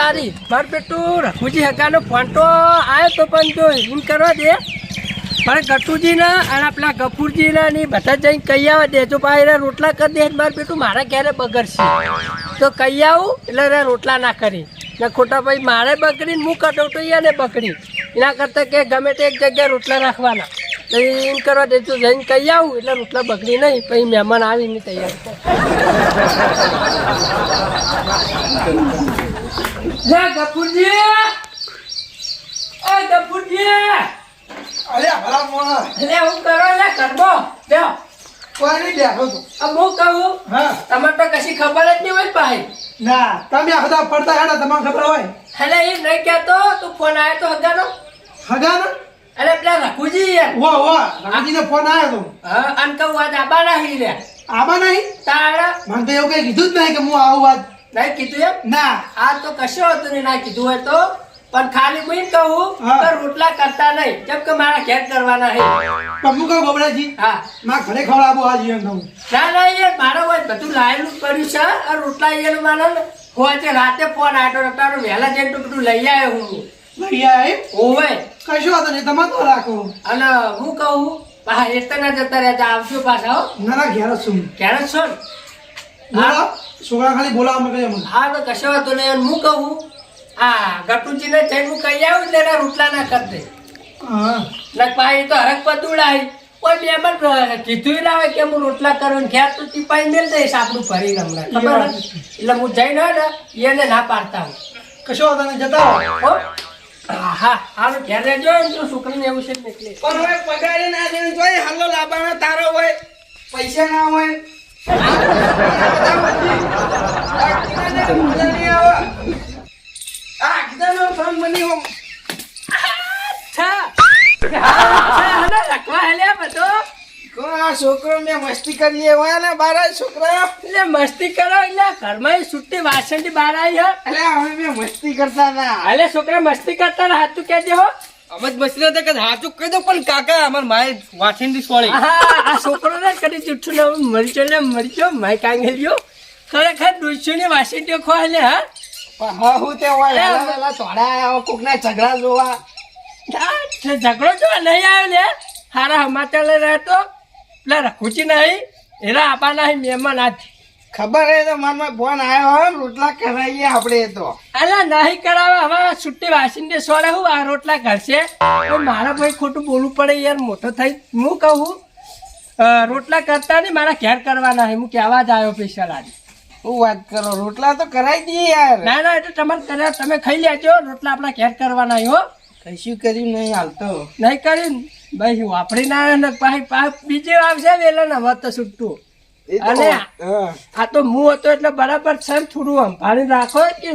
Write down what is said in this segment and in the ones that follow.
સારી માર પેટું રઘુજી હગાનો ફોન તો આવ્યો તો પણ જો એમ કરવા દે પણ ગટુજીને અને પેલા ગફુરજીને ને બધા જઈને કહી આવે દે જો ભાઈ રોટલા કરી દે માર પેટું મારા ઘેરે બગડશે તો કહી આવું એટલે રોટલા ના કરી ને ખોટા ભાઈ મારે બગડીને હું કટોતો ને બગડી એના કરતાં કે ગમે તે એક જગ્યાએ રોટલા રાખવાના તો એમ કરવા દે તું જઈને કહી આવું એટલે રોટલા બગડી નહીં પછી મહેમાન આવીને તૈયાર ગફુરજી ઓ ગફુરજી અરે ભલા મોણા એટલે હું કરો લે કરબો બેહો કોની બેઠો તું આ હું કહું હા તમને તો કશી ખબર જ નહીં હોય ભાઈ ના તમે આ બધા પડતા હેડા તમને ખબર હોય એટલે એમ નહીં કહેતો તું ફોન આવ્યો તો હગાનો હગાના એટલે પેલા રઘુજી યાર વો રાજીને ફોન આવ્યો તો હા અને કહું આજ આબા નહીં લે આબા નહીં તારા મને તો એવું કઈ કીધું જ નહીં કે હું આવું આજ નહીં કીધું એમ ના આ તો કશો હતું ને ના કીધું હોય તો પણ ખાલી હું એમ કહું હા. તો રોટલા કરતા નહીં જેમ કે મારા ઘેર કરવાના હે પણ હું કહું બબડાજી હા મારા ઘરે ખવડાવો આજ એમ કહું ના ના યાર મારો હોય બધું લાયેલું જ પડ્યું છે અને રોટલા યાર મારે હોય રાતે ફોન આવ્યો તારો વહેલા જઈને તો બધું લઈ આવ્યો હું લઈ આવ્યા ઓવે કશો વાંધો નહીં તમે તો રાખો અને હું કહું હા એટલા જતા રહેતા આવજો પાછા હો ના ના ઘેર જ છું ક્યારે છો ને? બોલો છોકરા ખાલી બોલાવા મને કહે મને હા તો કશો વાંધો નહીં હું કહું હા ગટુજીને જઈને હું કહી આવું એટલે એના રોટલા ના કરી દે હા ભાઈ તો હરક પતુડાય કોઈ મહેમાન કીધું ના હોય કે હું રોટલા કરું ને ઘેર તો ટીપાઈ મેળ દઈશ આપણું ભરીને હમણાં ખબર ને? એટલે હું જઈને હોય ને એને ના પાડતા હું કશો વાંધો નહીં જતા રહો. હો? હા હા ઘેર રહેજો ને તો છોકરીને એવું છે નીકળે પણ હવે પગારે ના દેવું જોઈએ હાલો લાવવાનો તારો હોય પૈસા ના હોય છોકરો મેં મસ્તી કરી ને બાર છોકરા એટલે મસ્તી કરો એટલે ઘરમાં છૂટી વાસણ થી બહાર આવી હો એટલે હવે મેં મસ્તી કરતા ના અલે છોકરા મસ્તી કરતા ને હાથું કહેજે હો અમે મસ્તી હતા કે હાચું કહી દો પણ કાકા અમાર માય વાછીની સોળી હા આ છોકરો ને કરી જુઠ્ઠું ને મરચો માય કાંગેલ્યો ખરેખર 200 ની વાસણીઓ ખોવા લે હા હા હું તે હોય થોડા આવો કોક ના ઝઘડા જોવા ઝઘડો જો નહીં આવ્યો ને હારા સમાચાર લઈ રહ્યો તો પેલા રખુચી નહીં એના આપા નહીં મહેમાન આજ ખબર હે તો મારા ફોન આવ્યો હોય રોટલા કરાવીએ આપણે તો અલા નહીં કરાવે હવે છુટ્ટી વાસીને સોળે હું આ રોટલા કરશે મારા ભાઈ ખોટું બોલવું પડે યાર મોટો થઈ હું કહું રોટલા કરતા નહીં મારા ઘેર કરવાના હું કહેવા જ આવ્યો સ્પેશિયલ આજે હું વાત કરો રોટલા તો કરાવી દઈએ યાર ના ના એટલે તમારે કર્યા તમે ખાઈ લેજો રોટલા આપણા ઘેર કરવાના હો કશું કર્યું નહીં હાલતો નહીં કર્યું ભાઈ વાપરી ના બીજે આવશે વેલા ને હવે તો છૂટતું અને આ તો હું હતો એટલે બરાબર સર થોડું સંભાળી રાખો કે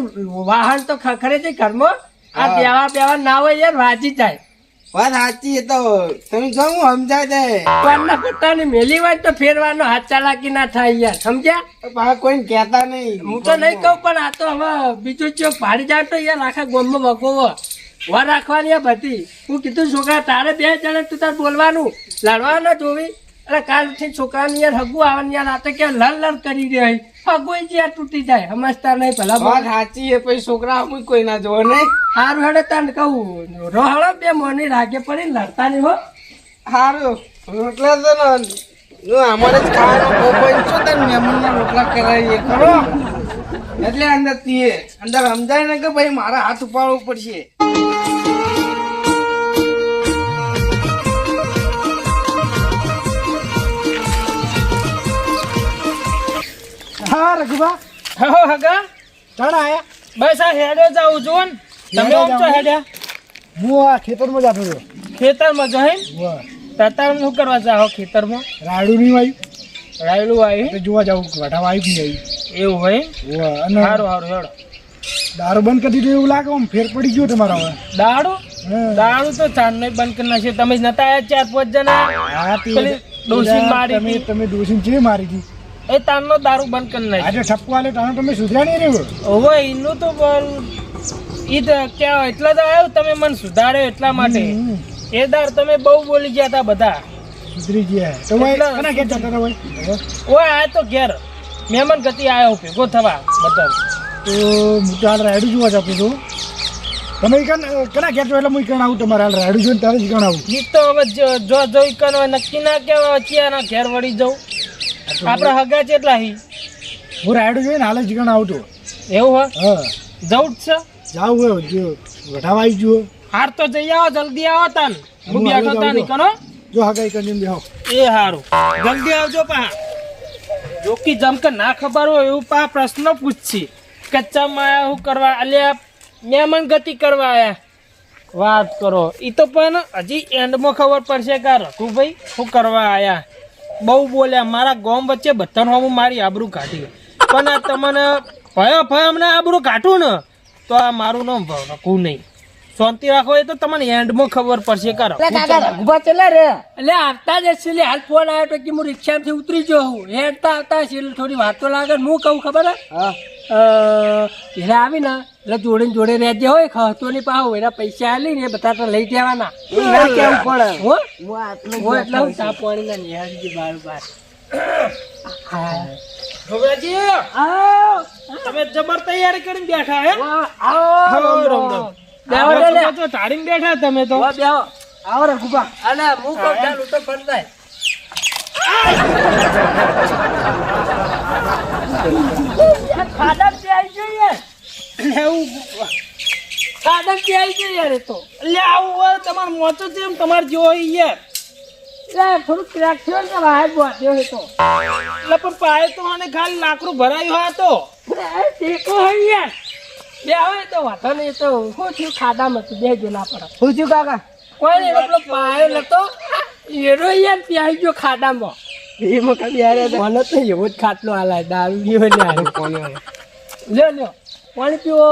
વાહન તો ખખડે છે ઘરમાં આ બેવા ના હોય યાર વાજી જાય વાત સાચી તો તમે કહું સમજાય દે કોણના પોતાની મેલી હોય તો ફેરવાનો હાથ ચાલાકી ના થાય યાર સમજ્યા કોઈને કહેતા નહીં હું તો નહીં કહું પણ આ તો હવે બીજું ચોક ભાડી જાય તો યાર આખા ગોમમાં વગોવો વાર રાખવાની આ બધી હું કીધું છોકરા તારે 2 જણા તું તાર બોલવાનું લડવા ના જોવી એટલે કાલથી છોકરાને યાર હગું આવવાની યાર આ તો ક્યાં લડ કરી રહી હગું જ યાર તૂટી જાય સમજતા નહીં ભલા વાત સાચી છે પછી છોકરા અમુક કોઈ ના જોવે નહીં સારું હેડે તને કહું રોહળો 2 મોની રાગે પડી લડતા નહીં હો સારું રોટલા તો અમારે જ ખાવાનો બપોર છો તને મહેમાનના રોટલા કરાવીએ ખરો એટલે અંદર સમજાય ને કે ભાઈ મારા હાથ ઉપાડવું પડશે હા રઘુબા હો હગા ચણ આયા બસ આ હેડે જાઉં છું ને તમે આમ તો હેડ્યા હું આ ખેતરમાં જતો હતો ખેતરમાં જઈ તાતાર શું કરવા જાઓ ખેતરમાં રાયડું નહીં આવ્યું રાયલું આવી તો જોવા જાવ વટાવા આવી ગઈ એવું હોય અને સારું સારું હેડો દારૂ બંધ કરી દીધું એવું લાગે આમ ફેર પડી ગયો તમારા હવે દાડું તો ચાંદ નહીં બંધ કરી નાખ્યો તમે જ નતા આયા 4-5 જણા પેલી ડોસી મારી તમે ડોસી જે મારી હતી એ તારનો દારૂ બંધ કરી નાખ્યો આજે ઠપકો આલે તાનો તમે સુધર્યા નહીં રહ્યો હવે એનું તો ઈ તો ક્યાં એટલા તો આવ્યું તમે મને સુધાર્યો એટલા માટે એ દાર તમે બહુ બોલી ગયા હતા બધા સુધરી ગયા તો કોના ઘેર જતા હોય ઓય આ તો ઘેર મહેમાન ગતિ આવ્યો ભેગો થવા બધા તો હું તો હાલ રાયડું જોવા જતો હતો. તમે કના ઘેર છો એટલે હું કણ આવું તમારે હાલ રાયડું જોઈને ત્યારે જ કણ આવું. ઈ તો હવે જો જોઈ કનો નક્કી ના કેવા ક્યાંના ઘેર વળી જવું. આપણા હગા કેટલા હી હું રાયડું જોઈને હાલ જ કણ આવતો. એવું હોય હા જવું જ છે. જાવ હોય જો વઢાવા આવી જુઓ. હાર તો જઈ આવો જલ્દી આવો તાન. હું હું બેઠો હાલ જ તાન આવજો. કનો જો હગાઈ કરીને બેહો. એ હારું જલ્દી આવજો પા. જોકી જમ કે ના ખબર હોય એવું પા પ્રશ્ન પૂછછી. કચ્ચા માં શું કરવા અલ્યા મહેમાન ગતિ કરવા આયા વાત કરો. ઈ તો પણ હજી એન્ડમાં ખબર પડશે કે રઘુભાઈ શું કરવા આયા. બહુ બોલ્યા મારા ગામ વચ્ચે બધાનો હું મારી આબરૂ કાઢી. પણ આ તમને ભય અમને આબરૂ કાઢું ને તો આ મારું નામ રઘુ નહીં. શાંતિ રાખો એ તો તમને એન્ડમાં ખબર પડશે કે ઉભા ચલા રે એટલે આવતા જ હશે લે. હાલ ફોન આવ્યો તો કે હું રિક્ષામાંથી ઉતરી ગયો હું. હેડતા આવતા હશે એટલે થોડી વાતો લાગે. હું કહું ખબર એટલે આવી ને એટલે જોડે ને જોડે રહેજે હોય ખતો નહીં પાહો એના પૈસા આલી ને એ બધા તો લઈ દેવાના. ના કેવું પડે હો એટલે હું ચા પાણી ના નિહાળી બાર બાર. હા ગોબરાજી આવો તમે જબર તૈયારી કરીને બેઠા હે. આવો રામ રામ. બેહો લે લે. તો ધારીને બેઠા તમે તો. બેહો આવો રે ગુબા. અલે હું કહું ચાલ ઉઠો ફર જાય. ખાડા પે આવી ગયો યાર. એવું ખાડા પે આવી ગયો યાર. એ તો લે આવું હોય તમારે મોચો છે એમ તમારે જેવો હોય યાર. એટલે થોડું ક્રેક થયો ને બહાર બોધ્યો હતો. એટલે પણ પાયે તો મને ખાલી લાકડું ભરાયું હોય તો ટેકો હોય યાર. બે આવે તો વાતો નહીં. તો શું થયું ખાડામાં તું બે જોલા પડે. શું થયું કાકા? કોઈ નહીં એટલો પાયો નતો એરો યાર પ્યાઈ ગયો ખાડામાં. એમાં કદી યાર મને તો એવો જ ખાટલો હાલાય દારૂ પીવો ને હારે પાણી લ્યો લ્યો પાણી પીવો.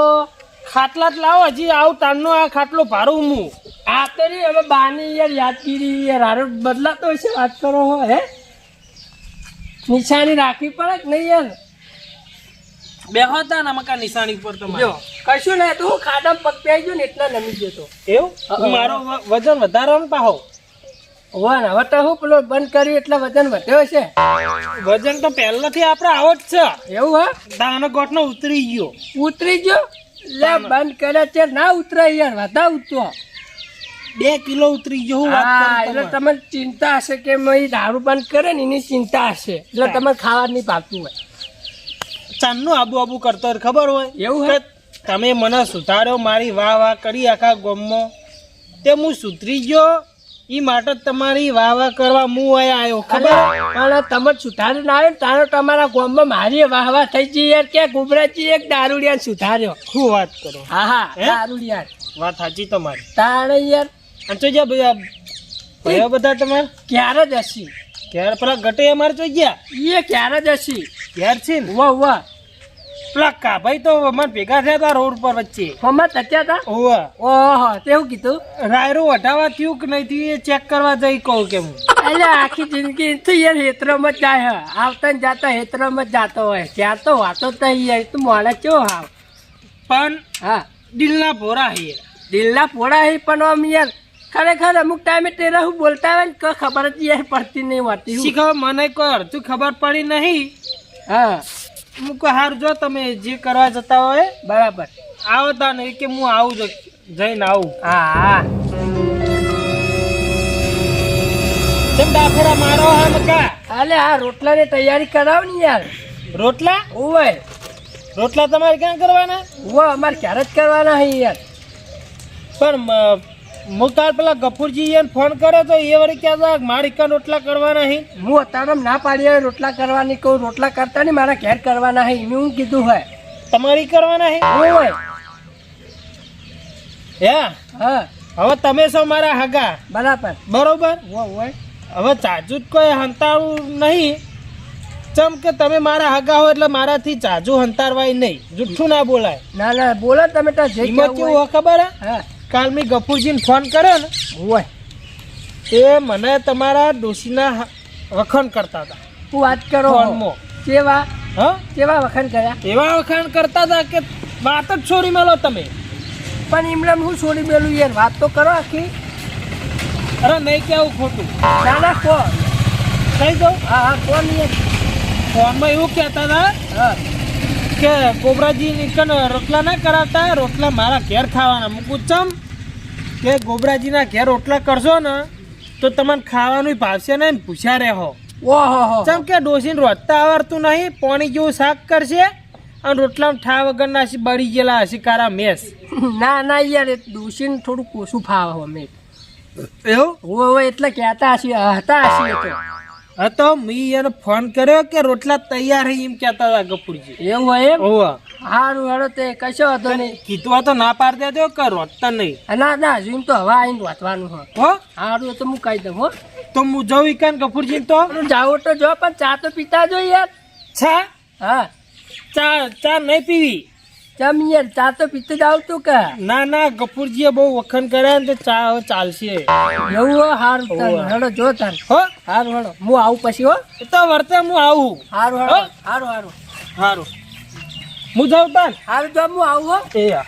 ખાટલા જ લાવો હજી આવું તારનો આ ખાટલો ભારું હું. આ તો નહીં હવે બાની યાર યાદગીરી યાર હારો બદલાતો હશે. વાત કરો હો હે નિશાની રાખવી પડે કે નહીં યાર. બેહો તા ને મકા નિશાની પર તમારે. જો કશું નહીં તું ખાડામાં પગ પ્યાઈ ગયો ને એટલા નમી ગયો. એવું મારો વજન વધારો ને પાહો. હવે તો હું પેલો બંધ કર્યું એટલે વજન વધ્યો છે. વજન તો પહેલાથી આપણે આવો જ છે. એવું હા દાનો ગોઠનો ઉતરી ગયો. ઉતરી ગયો લે બંધ કર્યા છે ના ઉતરાય યાર વધા ઉતરો. 2 કિલો ઉતરી ગયો. હું વાત હા કરું એટલે તમને ચિંતા હશે કે મેં દારૂ બંધ કરે ને એની ચિંતા હશે એટલે તમને ખાવા નહીં પાકતું હોય. ચાંદનું આબુ કરતો હોય ખબર હોય એવું કે હે? તમે મને સુધાર્યો મારી વાહ કરી આખા ગામમાં તે હું સુધરી ગયો. ઈ માટે તમારી વાહ કરવા હું અહીંયા આવ્યો ખબર. પણ તમે સુધારી ના આવ્યો ને તારો તમારા ગામમાં મારી વાહ થઈ ગઈ યાર. ક્યાં ગુબરાજી એક દારૂડિયા સુધાર્યો. શું વાત કરો. હા હા હે? દારૂડિયા વાત સાચી તમારી. તારે યાર અને તો જ્યાં બધા તમારે ક્યારે જ હસી ક્યારે પેલા ગટે અમારે તો ગયા એ ક્યારે જ હસી ક્યાર છે ને વાહ વાહ પેલા કાભાઈ તો અમારે ભેગા થયા હતા રોડ પર વચ્ચે. હમણાં તચ્યા હતા. ઓવા ઓહો તેવું કીધું રાયરો વટાવા થયું કે નહીં થયું એ ચેક કરવા જઈ કહું કે હું. એટલે આખી જિંદગી તો યાર હેતરોમાં જ જાય. આવતા ને જાતા હેતરોમાં જ જાતો હોય. ત્યાં તો વાતો તો યાર તું મોડે ચો હાવ. પણ હા દિલના ભોરા હે. દિલના પોળા હે પણ આમ યાર ખરેખર અમુક ટાઈમે તેરા હું બોલતા હોય ને કોઈ ખબર જ યાર પડતી નહીં હોતી. શી ખબર મને કોઈ અડધું ખબર પડી નહીં. હા હું કહું હાર જો તમે જે કરવા જતા હોય બરાબર આવો તા નહીં કે હું આવું જઈને આવું. હા હા જેમ ડાફેરા મારો હા મકા. અલે આ રોટલાની તૈયારી કરાવ ને યાર. રોટલા ઓય રોટલા તમારે ક્યાં કરવાના. ઓય અમારે ક્યારે જ કરવાના હે યાર. પણ હું તાર પેલા ગફુરજી એને ફોન કર્યો તો એ વળી ક્યાં મારી કાન રોટલા કરવાના હે. હું અત્યારે ના પાડી હવે રોટલા કરવાની કહું. રોટલા કરતા નહીં મારા ઘેર કરવાના હે મેં હું કીધું હોય. તમારી કરવાના હે. ઓય હે હા હવે તમે છો મારા હગા બરાબર બરોબર. ઓય હવે ચાજુ જ કોઈ હંતાવું નહીં. ચમ કે તમે મારા હગા હો એટલે મારાથી ચાજુ હંતારવાય નહીં. જુઠ્ઠું ના બોલાય. ના ના બોલો તમે તો જે એમાં કહેવું કેવું હોય. હોય ખબર હે હા કાલ મેં ગફુરજીને ફોન કર્યો ને ઓય તે મને તમારા ડોશીના વખાણ કરતા હતા તું વાત કરો ફોનમાં. કેવા હા કેવા વખાણ કર્યા. એવા વખાણ કરતા હતા કે વાત જ છોડી મેલો તમે. પણ એમને હું છોડી મેલું યાર. વાત તો કરો આખી. અરે નહીં કેવું ખોટું ના ના કો કહી દઉં. હા હા કોણ યાર. ફોનમાં એવું કહેતા હતા હા કે ગોબરાજી નીકળ રોટલા ના કરાવતા, રોટલા મારા ઘેર ખાવાના. મૂકું ચમ કે ગોબરાજીના ઘેર રોટલા કરશો ને તો તમને ખાવાનું ભાવશે ને પૂછ્યા રહો. ઓહો ચમ કે ડોસીને રોટતા આવડતું નહીં, પાણી જેવું શાક કરશે અને રોટલામાં ઠા વગરના હશે બળી ગયેલા હશે કારા મેસ. ના ના યાર એ દોશીને થોડું ઓછું ફાવે અમે એવું હોય એટલે કહેતા હશે હતા હશે એ તો. હા તો મેં એને ફોન કર્યો કે રોટલા તૈયાર છે એમ કહેતા હતા ગફુરજી. એવું હોય એમ? હોવા સારું હેડો તે કશો હતો નહીં. કીધું આ તો ના પાડી દેજો કે રોટતા નહીં. ના ના હજુ એમ તો હવા આવીને વાંચવાનું હોય. હો સારું તો હું કહી દઉં હો. તો હું જઉં ઈકાન ગફુરજી તો જાઓ તો જો પણ ચા તો પીતા જો યાર. છા હા ચા નહીં પીવી. ચમ યાર ચા તો પીતે જાવ તું કે. ના ના ગફુરજીએ બહુ વખણ કર્યા ને તો ચા હવે ચાલશે. એવું હો સારું તાર હેડો જો તાર. હો સારું હેડો હું આવું પછી હો. એ તો વર્તે હું આવું. સારું હેડો સારું સારું સારું હું જાઉં તાન. સારું જો હું આવું હો. એ હા.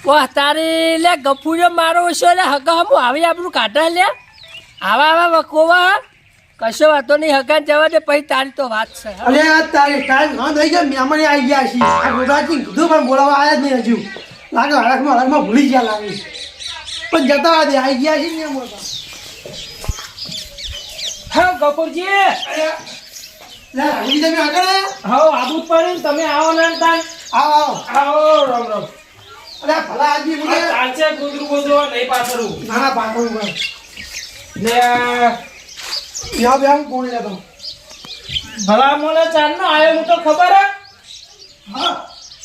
વાહ તારી લે ગફુરો મારો ઓછો લે હગા હું આવી આપણું કાઢા લે આવા આવા વકોવા કશો વાતો નહીં હગા જવા દે પછી તારી તો વાત છે. અરે આ તારી ટાઈમ ના થઈ ગયા મહેમાન આવી ગયા છે. આ ગોદાજી કીધું પણ બોલાવા આવ્યા જ નહીં હજુ. લાગે હળકમાં ભૂલી ગયા લાગે. પણ જતા દે આવી ગયા છે ને એમ હતા. હા ગફુરજી લે હજી તમે આગળ આયા? હા આબુ જ પડ્યું ને તમે આવો ને તાન. આવો આવો. આવો રામ રામ. અરે ભલા આજી આ મને ચાલશે કૂતરું બોલવા નહીં પાછળું. નાના પાકું ઉપર ને યા બે આમ કોણ લેતો? ભલા મને ચાંદનો આવ્યો હું તો ખબર હે. હા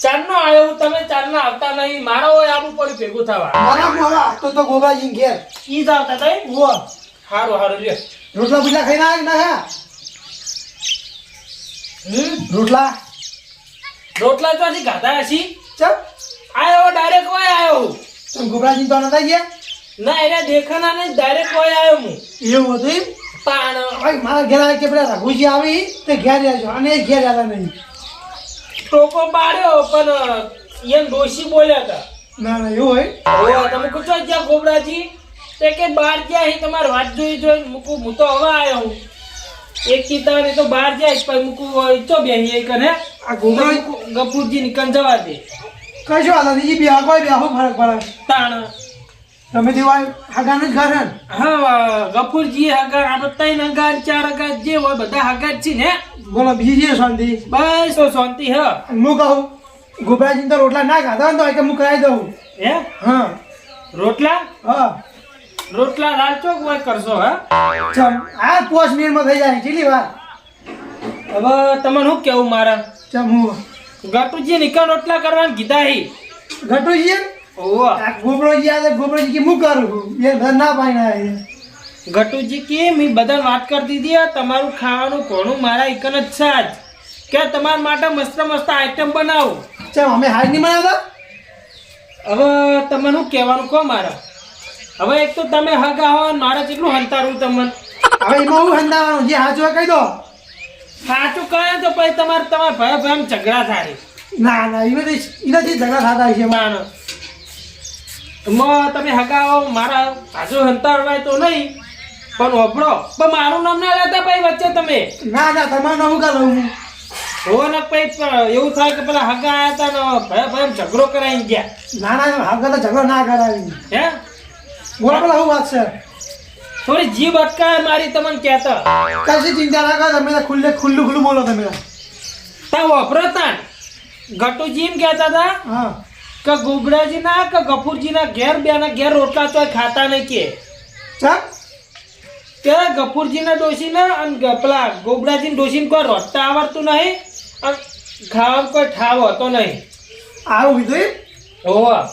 ચાંદનો આવ્યો તમે ચાંદના આવતા નહીં. મારો હોય આબુ પડ્યું ભેગું થવા. મારા મોરા તો ગોબરાજી ઘેર ઈ જ આવતા તઈ. ઓ હારું હારું લ્યો. રોટલા બીજા ખાઈને આવ્યા ના હે? રોટલા રોટલા તો હજી ખાધા હશી. ચમ આવ્યો ડાયરેક્ટ હોય આવ્યો. તમે ગોબરાજી તો નતા ગયા? ના એને દેખાના નહીં ડાયરેક્ટ હોય આવ્યો હું. એવું હતું એમ? પાણ ભાઈ મારા ઘેર આવે કે પેલા રઘુજી આવી તે ઘેર રહેજો અને એ ઘેર આવ્યા નહીં. ટોકો પાડ્યો પણ એમ ડોશી બોલ્યા હતા. ના ના એવું હોય? ઓ તમે પૂછો જ્યાં ગોબરાજી તે કે બહાર ગયા હી તમારી વાત જોઈ મૂકું હું તો હવે આવ્યો હું. એક કીધા ને તો બહાર જાય પછી મૂકું ઈચ્છો બેહી કરે. આ ગોબરાજી ગફુરજી નીકળ જવા દે. કશો વાંધો નહીં. બે કોઈ બે ફરક પડે. તાણ તમે દેવાય હગાને જ ઘર હે ને? હા ગફુરજી હગા આપણે ત્રણ હગા ચાર હગા જે હોય બધા હગા જ છે ને. બોલો બીજી જે શાંતિ? બસ તો શાંતિ હ. હું કહું ગોબરાજી તો રોટલા ના ખાધા હોય ને તો હું કરાવી દઉં. હે હા રોટલા હા રોટલા લાલ ચોક હોય કરશો હા. ચમ આ 5 મિનિટમાં થઈ જાય. કેટલી વાર? હવે તમને શું કેવું મારા ચમ હું ગટુજી નીકળ રોટલા કરવાનું કીધા હી. ઘટુજી ઓહો આ ગોબરોજી આવે ગોબરોજી કે હું કરું એ ઘર ના પાઈ ગટુજી કે મેં બધાને વાત કરી દીધી તમારું ખાવાનું ઘણું મારા એકન જ છે આજ કે તમારા માટે મસ્ત મસ્ત આઈટમ બનાવું. ચમ અમે હાજ નહીં બનાવતા? હવે તમને શું કહેવાનું કહો મારા. હવે એક તો તમે હગા હો મારે કેટલું હંતારું તમને. હવે એમાં હું હંદાવાનું જે હાચું હોય કહી દો. સાચું કહે તો પછી તમારા ભાઈ ભાઈ ઝઘડા થાય. ના ના એનાથી ઝઘડા થતા છે. માનો તમે હગા હો મારા હાજુ હંતારવાય તો નહીં પણ ઓભળો પણ મારું નામ ના લેતા પછી વચ્ચે તમે. ના ના તમારું નામ કાઢું હું. હો ને પછી એવું થાય કે પેલા હગા આયા હતા ને ભાઈ ભાઈ ઝઘડો કરાઈ ગયા. ના ના હગા તો ઝઘડો ના કરાવી. હે બોલો પેલા શું વાત છે? થોડી જીભ અટકાય મારી તમને કહેતા. કશી ચિંતા ના કરો. તમે ખુલ્લું બોલો તમે. તા વાપરો તાન ગટુજી એમ કહેતા હતા હા કે ગોબરાજી ના કે ગફુરજી ના ઘેર બે ના ઘેર રોટલા તો ખાતા નહીં કે. ચમ કે ગફુરજી ના ડોશી ના અને પેલા ગોબરાજી ડોશી કોઈ રોટતા આવડતું નહીં અને ખાવાનું કોઈ ઠાવ હતો નહીં. આવું કીધું એમ? હોવા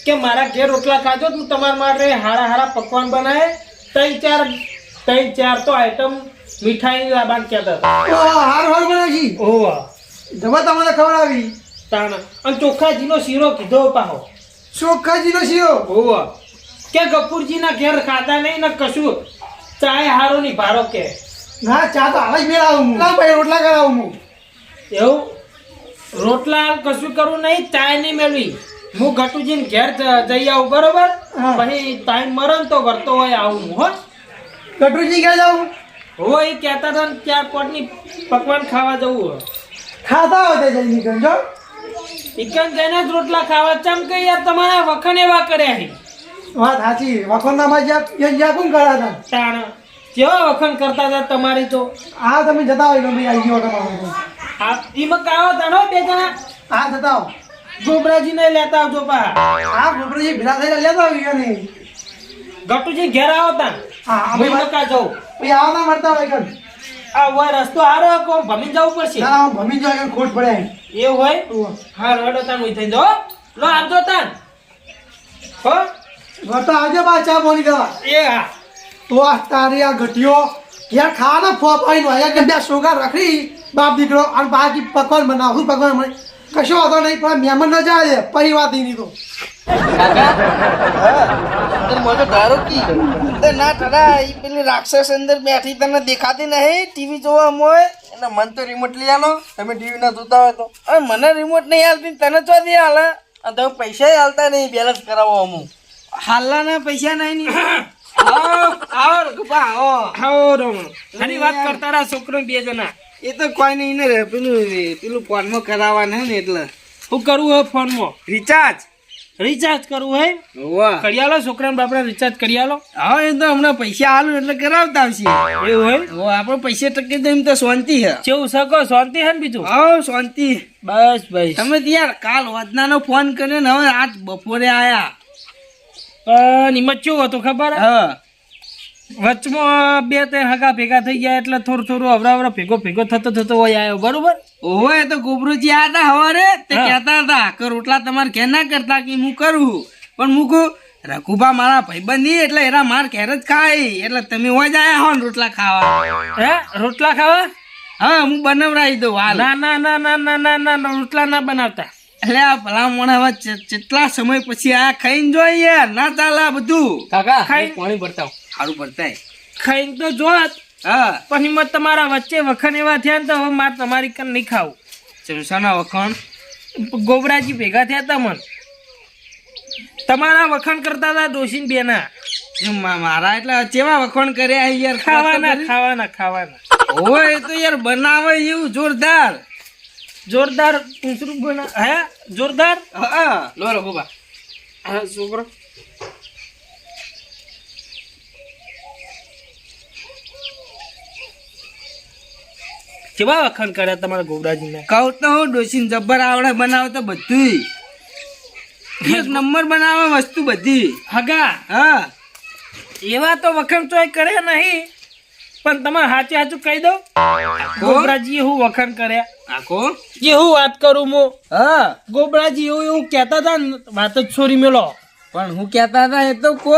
કે મારા ઘેર રોટલા ખાજો તો હું તમારા માટે હારા હારા પકવાન બનાવે. ત્રણ ચાર તો આઈટમ મીઠાઈ લાવવાનું કહેતા હતા. હારું હારું બનાવી. હોવા જબર તમને ખબર આવી. તાણા અને ચોખાજીનો શીરો કીધો પાહો. ચોખ્ખાજીનો શીરો. હોવા કે ગફુરજી ના ઘેર ખાતા નહીં ને કશું ચાય હારો નહીં ભારો કે. ના ચા તો હાલ જ મેળાવું હું. ના ભાઈ રોટલા કરાવું હું. એવું રોટલા કશું કરવું નહીં ચાય નહીં મેળવી. હું ગટુજીને ઘેર જઈ આવું બરોબર. હા. પછી ટાઈમ મરે ને તો વર્તો હોય આવું હું હો. કટુજી ક્યાં જાઉં? હો એ કહેતા હતા ને 4-5 ની પકવાન ખાવા જવું હોય. ખાતા હોય તે જઈને નીકળ જો ચિકન જઈને જ રોટલા ખાવા ચમ કે યાર તમારા વખણ એવા કર્યા છે વાત સાચી વખોનામાં જ્યાં કોણ કર્યા હતા તાણ કેવા વખણ કરતા હતા તમારી તો આ તમે જતા હોય ગમે આવી ગયો તમારો આ ઈમાં કાવા તાણો બે જણા આ જતા હો ગોબરાજી ને લેતા આવજો પા આ ગોબરાજી ભેળા થઈને લેતા આવ્યો ને ગટુજી ઘેર આવો તાણ હા હું મકા જાઉં પછી આવતા મળતા હોય કણ આ હોય રસ્તો હારો કો ભમી જવું પડશે ના હું ભમી જાય ખોટ પડે એવું હોય હા રડો તાન ઉઈ થઈ જો લો આવજો તાન હો ઘર તો આવજે બા ચા પાણી દેવા એ હા તો આ તારી આ ઘટીઓ યાર ખાવાના ફોપાઈ નો આયા કે બે સોગા રાખી બાપ દીકરો અને બાકી પકવાન બનાવું પકવાન મને કશો વાંધો નહીં પણ મહેમાન ન જાય પછી વાત નહીં તો અંદર મને ધારો કી અંદર ના ઠરા ઈ પેલી રાક્ષસ અંદર બેઠી તને દેખાતી નહીં ટીવી જોવા મોય અને મન તો રિમોટ લઈ આલો તમે ટીવી ના જોતા હોય તો હવે મને રિમોટ નહીં હાલતી તને ચો દે હાલે અને તમે પૈસા હાલતા નહીં બેલેન્સ કરાવો અમુક હાલના પૈસા નહીં ની આવો ગપા આવો રમણ ખાલી વાત કરતા રહ્યા છોકરો બે જણા એ તો કોઈ નહીં ને રે પેલું ફોનમાં કરાવવાના ને એટલે શું કરવું હોય ફોનમાં રિચાર્જ રિચાર્જ કરવું હોય વાહ કરી આલો છોકરાને બાપડા રિચાર્જ કરી આલો હા એ તો હમણાં પૈસા આલું એટલે કરાવતા આવશે એવું હોય ઓ આપણે પૈસા ટકી તો એમ તો શાંતિ છે કેવું શકો શાંતિ હે ને બીજું હા શાંતિ બસ ભાઈ તમે યાર કાલ વધનાનો ફોન કર્યો ને હવે આજ બપોરે આયા પણ એમાં કેવું હતું ખબર હે? હા વચમાં બે ત્રણ હગા ભેગા થઈ ગયા એટલે થોડું અવરા ભેગો થતો હોય આવ્યો બરોબર ઓહો એ તો ગોબરુજી આયા હતા હવારે તે કહેતા હતા કે રોટલા તમારે ઘેર ના કરતા કે હું કરું પણ હું કહું રઘુભા મારા ભાઈબંધ નહીં એટલે એરા માર ઘેર જ ખાય એટલે તમે હોય જ આયા હો ને રોટલા ખાવા હે રોટલા ખાવા હા હું બનાવરાઈ દઉં હાલ ના ના ના ના ના ના ના ના રોટલા ના બનાવતા એટલે આ ભલા મોણા હવે કેટલા સમય પછી આ ખાઈને જોઈએ યાર ના ચાલે આ બધું કાકા ખાઈ- પાણી ભરતા સારું પડતાય ખાઈને તો જોત હા પણ હિંમત તમારા વચ્ચે વખણ એવા થયા ને તો હવે મારે તમારી કન નહીં ખાવું ચમસાના વખણ ગોબરાજી ભેગા થયા તા મન તમારા વખાણ કરતા હતા દોશીન બેના મારા એટલે ચેવા વખણ કર્યા છે યાર ખાવાના ઓય એ તો યાર બનાવે એવું જોરદાર જોરદાર પૂંછરું બના હે જોરદાર હા લો રઘુબા હા છોકરો કેવા વખાણ કર્યા તમારા ગોબરાજીને કહું તો હું ડોસીને જબ્બર આવડે બનાવતો બધું એક નંબર બનાવે વસ્તુ બધી હગા હા એવા તો વખાણ ચોય કરે નહીં પણ તમારે સાચું કહી દઉં ગોબરાજી હું વખાણ કર્યા આખો જે હું વાત કરું હું હા ગોબરાજી એવું કહેતા હતા ને વાત જ છોરી મેલો પણ હું કહેતા હતા એ તો કો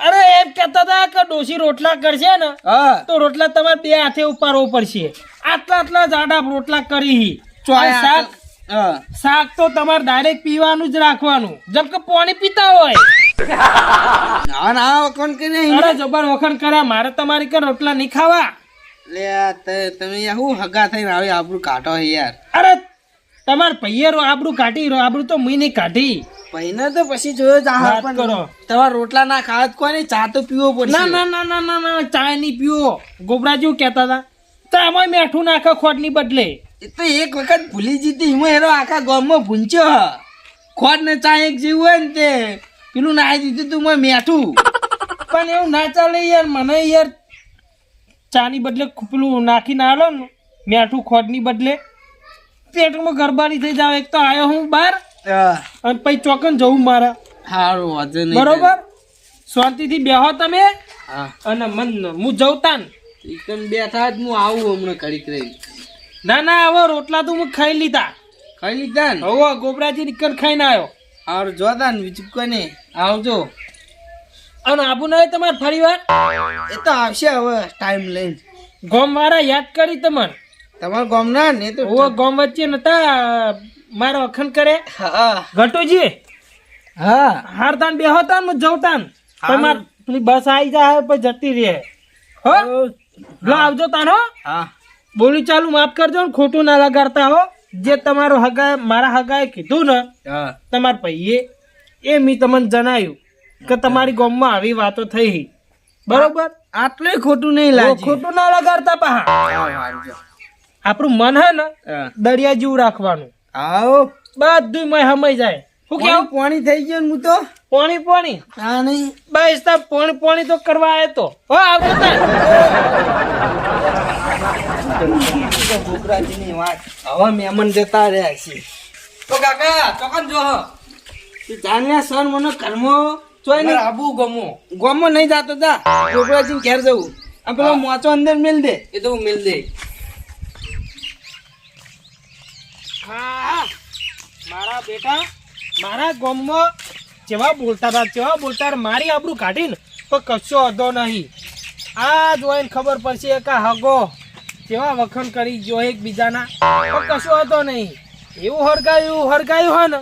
અરે એમ કહેતા હતા કે ડોશી રોટલા કરશે ને હા તો રોટલા તમારે બે હાથે ઉપાડવો પડશે આટલા જાડા રોટલા કરી ચોયા શાક હા શાક તો તમારે ડાયરેક્ટ પીવાનું જ રાખવાનું જેમ કે પાણી પીતા હોય ના ના વખણ કરી અરે જબર વખણ કર્યા મારે તમારી કે રોટલા નહીં ખાવા લે તમે યાર હું હગા થઈને આવે આબરૂ કાઢો યાર અરે તમાર પૈયરો આબરૂ કાઢી આબરૂ તો મુઈ નહીં કાઢી પૈને તો પછી જોયો જ આ વાત પણ કરો. તમારે રોટલા ના ખાવા જ કોઈ નહીં ચા તો પીવો પડશે ના ના ના ના ના ના ચા નહીં પીવો ગોબરાજી કહેતા હતા ચામાં મેઠું નાખો ખોટની બદલે એ તો એક વખત ભૂલી જીતી હું એનો આખા ગામમાં ભૂંચ્યો ખોટ ને ચા એક જેવું હોય ને તે પેલું નાહી દીધું તું મેં મેઠું પણ એવું ના ચાલે યાર મને યાર ચાની બદલે પેલું નાખીને આલો ને મેઠું ખોટની બદલે પેટમાં ગરબારી થઈ જાવ એક તો આવ્યો હું બહાર અને પછી ચોકન જવું મારે સારું વાંધો નહીં બરોબર શાંતિથી બેહો તમે હા અને મન હું જવતા ને એકદમ બેઠા જ હું આવું હમણાં ઘડીક રહી ના ના હવે રોટલા તો હું ખાઈ લીધા ખાઈ લીધા ને હવે ગોબરાજી નીકળ ખાઈને આવ્યો સારું જોતા ને બીજું કોઈ નહીં આવજો અને આબુ નહીં તમારે ફરી વાર એ તો આવશે હવે ટાઈમ લઈને ગોમ વાળા યાદ કરી તમને તમારા ગામના ને એ તો હવે ગોમ વચ્ચે નતા મારા અખંડ કરે હા ઘટોજી હા હાર તાન બેહો તાન હું જઉં તાન પણ માર પેલી બસ આવી જાય પછી જતી રહે હો લો આવજો તાન હો હા બોલી ચાલુ માફ કરજો ને ખોટું ના લગાડતા હો જે તમારો હગાએ મારા હગાએ કીધું ને હા તમારા ભાઈએ એ મેં તમને જણાવ્યું કે તમારી ગામમાં આવી વાતો થઈ બરોબર આટલું ખોટું નહીં હવે લાગે ખોટું ના લગાડતા પા આપણું મન હે ને હા. દરિયા જેવું રાખવાનું, આવો બધું મય હમાઈ જાય. શું કેવું? પાણી થઈ ગયું ને હું તો પાણી પાણી હા નહીં બસ તાર પાણી પાણી તો કરવા આવ્યો તો હો આવતો તાર. છોકરાજીની વાત હવે મહેમાન જતા રહ્યા છે તો કાકા ચોકન જો જાન્યા સર મને કર્મો ચોય નહીં આબુ ગમો ગોમો નહીં જાતો તા છોકરાજી ઘેર જવું આ પેલો મોચો અંદર મેલ દે એ તો મિલ દે. હા મારા બેટા મારા ગામમાં જેવા બોલતા હતા મારી આબરૂ કાઢીને તો કશો હતો નહીં. આ જોઈને ખબર પડશે કે હગો જેવા વખણ કરી જો એકબીજાના તો કશો હતો નહીં. એવું હરગાયું હોય ને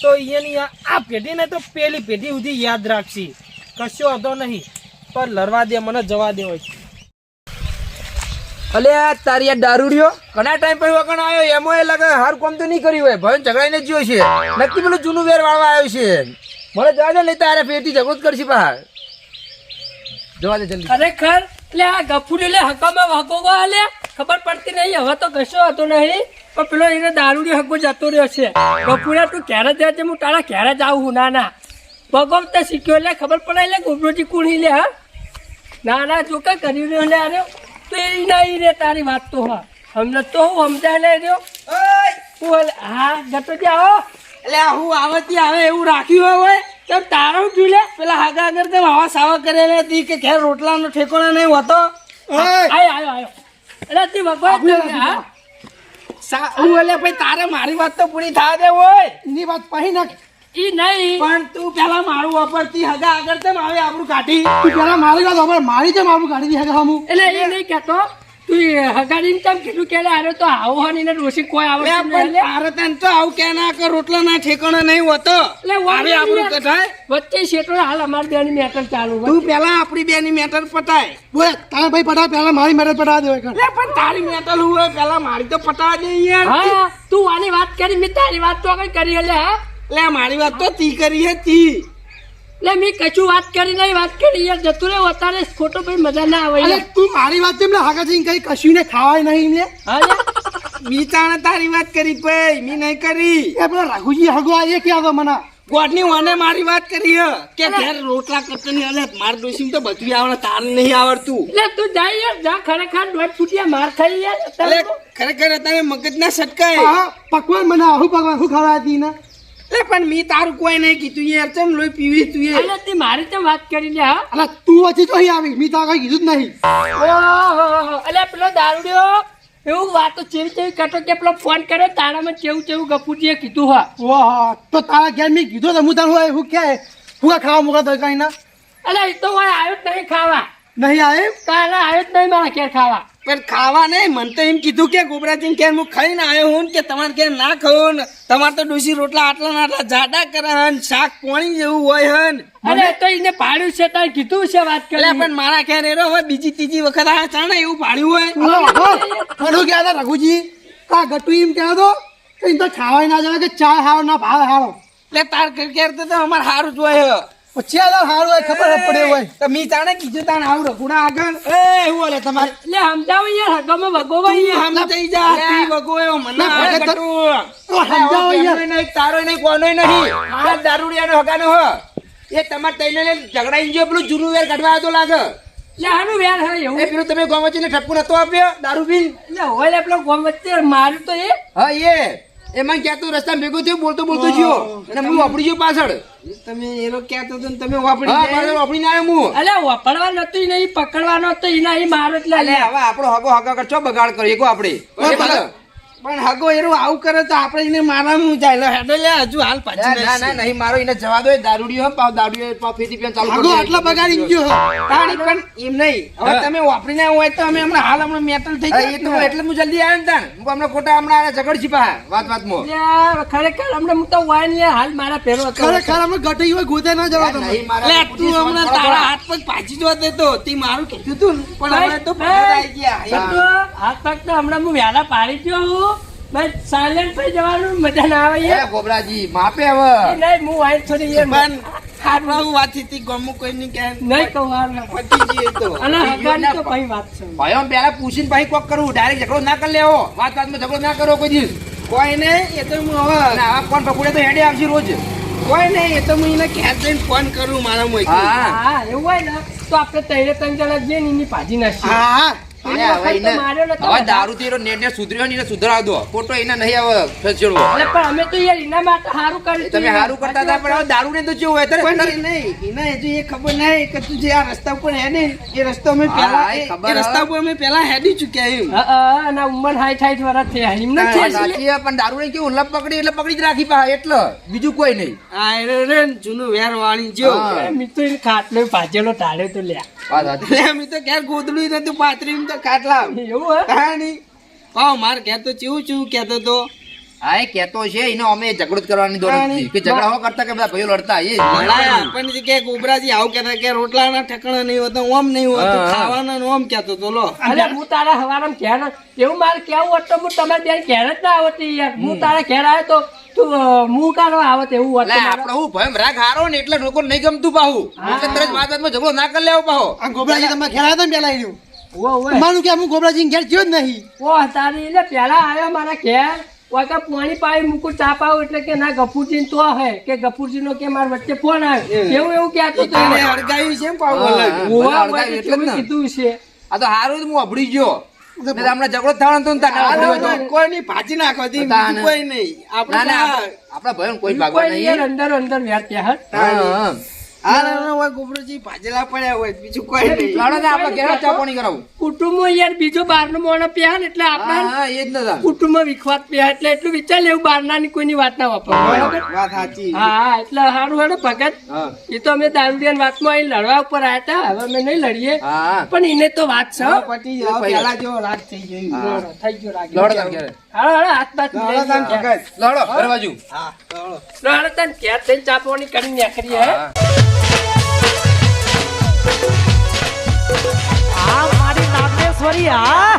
તો એની આ પેઢીને તો પેલી પેઢી સુધી યાદ રાખશે. કશો હતો નહીં પણ લડવા દે, મને જવા દે હોય. અલે આ તારી આ દારૂડિયો ઘણા ટાઈમ પછી વગણ આવ્યો એમાં એ લાગે હાર કોમ તો નહીં કર્યું હોય ભયન ઝઘડાઈને જ જોયો છે નક્કી પેલું જૂનું વેર વાળવા આવ્યો છે મને જવા દે નહીં તારે ફેરથી ઝઘડો જ કરશે બહાર જવા દે જલ્દી ખરેખર એટલે આ ગફુરી લે હકામાં હકો આલે ખબર પડતી નહીં. હવે તો કશો હતો નહીં પણ પેલો એને દારૂડી હકો જતો રહ્યો છે. ગફુરા તું ક્યારે જાય છે? હું તારા ક્યારે જ આવું. ના ભગવાન તો શીખ્યો લે ખબર પડે લે ગોબરોજી કુણી લે. હા ના જો કઈ કરી રહ્યો લે અરે તો એ નહીં રે તારી વાત તો હા હમને તો હું સમજાય લે રહ્યો. હા ગટોજી આવો. એટલે હું આવતી આવે એવું રાખ્યું હોય તો તારું જોઈ લે પેલા હાગા આગળ તો વાવા સાવા કરેલી હતી કે ઘેર રોટલાનો ઠેકોણા નહીં હોતો આયો એટલે તે ભગવાન હા હું એટલે ભાઈ તારે મારી વાત તો પૂરી થવા દે હોય એની વાત પહી નાખ. ઈ નહીં પણ તું પેલા મારું વાપરતી હગા આગળ તેમ આવે આપણું કાઢી તું પેલા મારી વાત સાંભળ, મારી જેમ આપણું કાઢી દી હગા હમું. એટલે એ નહીં કહેતો તું હગાડીને તેમ કીધું કે આરે તો આવો હોય ને ડોસી કોઈ આવે લે પણ તારે તને તો આવું કે ના કે રોટલાના ઠેકાણા નહીં હોતો આવે આપણું કઢાય વચ્ચે શેઠો હાલ અમારી બેની મેટર ચાલુ હોય. તું પેલા આપણી બેની મેટર પટાય બોલે તારા ભાઈ પટાવ પેલા મારી મેરેજ પટાવ દે હોય. લે પણ તારી મેટર હોય પેલા મારી તો પટાવા દે યાર હા તું આની વાત કરી મેં તારી વાત તો કઈ કરી એટલે હા લે મારી વાત તો તી કરી હતી એટલે મેં કશું વાત કરી નહીં વાત કરી યાર જતું રહે અત્યારે ખોટો ભાઈ મજા ના આવે અરે યાર. તું મારી વાત જેમ હાગા જઈને કઈ કશું ને ખાવાય નહીં લે. હા લે. મી તાણે તારી વાત કરી પઈ મી નહીં કરી એ પેલા રાઘુજી હગો આ કે આવ્યો મને ગોડની વાને મારી વાત કરી હે કે ઘેર રોટલા કરતો નહીં અલે માર ડોસીમ તો બધું આવડે તાર નહીં આવડતું એટલે તું જાય યાર જા ખરેખર દોઢ ફૂટિયા માર ખાઈ યાર એટલે અત્યારે તો. ખરેખર તમે મગજ ના સટકાય હા પકવાન બનાવ હું પકવાન હું ખવડાવી હતી ને. એટલે પણ મી તારું કોઈ નહીં કીધું યાર ચમ લોહી પીવી તું એ એટલે તે મારી તો વાત કરી લે હા અલા તું વચ્ચે તો અહીં આવી મી તો કઈ કીધું જ નહીં. ઓહો એટલે પેલો દારૂડિયો એવું વાતો ચેવી કરતો કે પેલો ફોન કર્યો તારામાં ચેવું ગપુજીએ કીધું હા ઓહો તો તારા ઘેર મેં કીધું તો હું તારું હું કે હું ખાવા મૂકા તો કઈ ના એટલે એ તો હોય આવ્યો જ નહીં ખાવા નહીં આવે તારા આવ્યો જ નહીં મારા ઘેર ખાવા પણ ખાવા નહીં મને તો એમ કીધું કે ગોબરાજી કે હું ખાઈને આવ્યો હું કે તમારે કે ના ખાવું ને તમારે તો ડોસી રોટલા આટલા ના આટલા જાડા કરે હન શાક પાણી જેવું હોય હન અરે તો એને પાડ્યું છે તારે કીધું છે વાત એટલે કરી પણ મારા ઘેર એરો હોય બીજી ત્રીજી વખત આ ચાણે એવું પાડ્યું હોય મને ગયા હતા રઘુજી કા ગટુ એમ કહેતો કે એમ તો ખાવાય ના જવા કે ચા હારો ના ભાવ હારો એટલે તાર ઘેર તો અમારે સારું જ હોય પછી આ હારું હોય ખબર જ પડે હોય. તો મી તાણે કીધું તાણે આવું રઘુડા આગળ એ એવું બોલે તમારે એટલે સમજાવો યાર હગામાં ભગોવાઈ હમ થઈ જા તી વગો એવો મને ના, આવે ભગત કટુ. તો સમજાવો યાર. એમનો નહીં, તારો નહીં કોનો નહીં આ દારૂડિયાનો હગાનો હો એ તમારે તઈને ઝઘડાઈ ગયો પેલું જૂનું વેર કાઢવા તો લાગે એટલે આનું વેર હોય એવું એ પેલું તમે ગોમચીને ઠપકો નતો આપ્યો દારૂ પી એટલે હોય લે પેલો ગોમ વચ્ચે માર્યું તો એ હા એમાં ક્યાં રસ્તા ભેગો થયો બોલતો ગયો અને હું વાપરી ગયો પાછળ તમે એનો ક્યાં તો તમે વાપરી વાપરીને આવ્યો હું અલે વાપરવા નતું નહીં પકડવાનો તો એના એ મારો એટલે અલે હવે આપણો હગો હગા કરશો બગાડ કરીએ કો આપણે પણ હગો એનું આવું કરે તો આપણે એને મારવાનું જાય હેડો લે હજુ હાલ પાછી ના નહીં મારો એને જવા દો દારૂડિયો પાવ દારૂડિયો પાવ ફેટી પીવાનું ચાલુ હગો આટલા બગાડી ગયો તાણી પણ એમ નહીં હવે તમે વાપરીને આવ્યા હોય તો અમે હમણાં હાલ હમણાં મેટલ થઈ એ તો એટલે હું જલ્દી આવ્યો ને તાણ હું હમણાં ખોટા હમણાં ઝઘડ છીપા વાતમાં એટલે ખરેખર હમણાં હું તો વાય ને હાલ મારા પહેરો હતો ખરેખર અમે ગટી હોય ગોતે ના જવા તમે નહીં મારા લે તું હમણાં તારા હાથ પગ પાછી જોવા દેતો તે મારું કીધું તું ને પણ હવે તો ફરજ આવી ગયા હાથ પગ તો હમણાં હું વહેલા પાડી ગયો હું બસ સાયલેન્ટ થઈ જવાનું મજા ના આવે એ યાર ગોબરાજી માપે એ હવે નહીં હું આઈ થોડી યાર પણ હારું વાત હતી ગમું કોઈ નહીં કે નહીં કહું હાર પતી જઈએ તો અને હગાની તો કઈ વાત છે ભાઈઓ પેલા પૂછીને પછી કોક કરવું ડાયરેક્ટ ઝઘડો ના કરી લેવો વાતમાં ઝઘડો ના કરો કોઈ દિવસ કોઈ નહીં એ તો હું હવે અને આવા કોણ પકડે તો હેડે આવશે રોજ કોઈ નહીં એ તો હું એને ઘેર જઈને ફોન કરું મારા મોઈ હા હા એવું હોય ને તો આપણે તૈરે ત્રણ જણા જઈએ ને એની ભાજી નાખીએ હા પેલી અરે હવે વખત તો માર્યો નતો હવે બધા. દારૂ થી નેટ સુધર્યો ને સુધરાવ દો ખોટો એને નહીં આવે ફેરછેડવો અરે પણ અમે તો યાર એના માટે સારું કર્યું તમે સારું કરતા હતા પણ હવે દારૂ ને તો કેવું હોય પણ અત્યારે એ નહીં એને હજુ એ ખબર નહીં કે તું જે આ રસ્તા ઉપર હેડે એ રસ્તો અમે હા, પહેલા એ એ ખબર રસ્તા હવે. ઉપર અમે પહેલા હેડી ચૂક્યા એમ અને ઉંમર 60 વર્ષ થયા એમને હા, છે એટલે. સાચી છે, પણ દારૂ ને કેવું લપ પકડી એટલે પકડી જ રાખી પા એટલે બીજું કોઈ નહીં આ એ રે જૂનું વેર વાળી જો હા. મેં તો એને ખાટલો ભાજેલો ટાળ્યો તો લ્યા વાત સાચી. એટલે અમે તો ઘેર ગોદડું નતું પાથરી તો ખાટલા એવું હે? કહાની પાવ માર ઘેર તો ચેવું કહેતો તો હા એ કેતો છે એને અમે ઝઘડો જ કરવાની દોર નથી કે ઝઘડા હો કરતા કે બધા ભાઈઓ લડતા એ લડાયા આપણને કે ગોબરાજી આવું કહેતા કે રોટલાના ઠેકાણા નહીં હોતા ઓમ નહીં હોતું હા, હા. ખાવાના ને ઓમ કહેતો તો લો અરે હું તારા હવારમાં ઘેર એવું મારે કેવું હોત તો હું તમારે ત્યાં ઘેર જ ના આવતી યાર હું તારા ઘેર આવ્યો તો તું હું કાઢવા આવત એવું હોત તો એટલે મારે. આપણે હું ભયમ રાગ હારો ને એટલે લોકો નહીં ગમતું પાહું એટલે તરત વાતમાં ઝઘડો ના કરી લેવો પાહો આ ગોબરાજી તમે ઘેર આવ્યા હતા ને પેલા આવ્યું ઉવ્વ, ઉવ્વ. માનું કે હું ગોબરાજી ઘેર જ્યો જ નહીં ઓહ તારી એટલે પેલા આવ્યો મારા ઘેર કોઈ પાણી પાઈ મૂકું ચા પાવું એટલે કે ના ગફુરજી તો હે કે ગફુરજી નો કે મારા વચ્ચે ફોન આવ્યો એવું કહેતો તો એને હળગાવ્યું છે ને પાવ હા, અલગ હા. ઉવ્વ, બધા ઉવ્વ, અડધાઈ એટલે જ કેવું ને. કીધું છે આ તો હારું જ હું અભડી ગયો નહીં તો હમણાં ઝઘડો જ થવાનો હતો ને તાર ના અભડ્યો હતો. કોઈ નહીં ભાજી નાખો તી તાને. બીજું કોઈ નહીં ના આપણે ના તો આપણા ભાઈઓને કોઈ ભાગવા કોઈ યાર નહીં અંદર અંદર વ્યાર ત્યાં હા, હા. આ નાના હોય ગોબરાજી ભાજેલા પડ્યા હોય બીજું કોઈ નહીં લડો ને આપણે ઘેર જ ચા પાણી કરાવું કુટુંબ યાર બીજો બહારનો મોણો પ્યા ને એટલે હા આપણા હા એ જ નતા કુટુંબમાં વિખવાદ પ્યા એટલે એટલું વિચાર લેવું બહારનાની કોઈની વાત ના વાપરો બરાબર વાત સાચી હા એટલે સારું હેડો ભગત હા એ તો અમે દારૂડિયાની વાતમાં અહીં લડવા ઉપર આવ્યા હતા હવે અમે નહીં લડીએ હા પણ એને તો વાત છે હો. પટી જાવ પેલા જેવો રાત થઈ ગયો હા. થઈ ગયો રાગ લડો તાર ઘેરે. હાલો હાલો હાથ બાથ લડો મિલાઈ તાન ગયા. ભગત. લડો ઘર બાજુ હા ચાલો હાલો તાન ઘેર થઈને ચા પાણી કરીને નીકળીએ હે. હા. આ મારી નાગેશ્વરી આ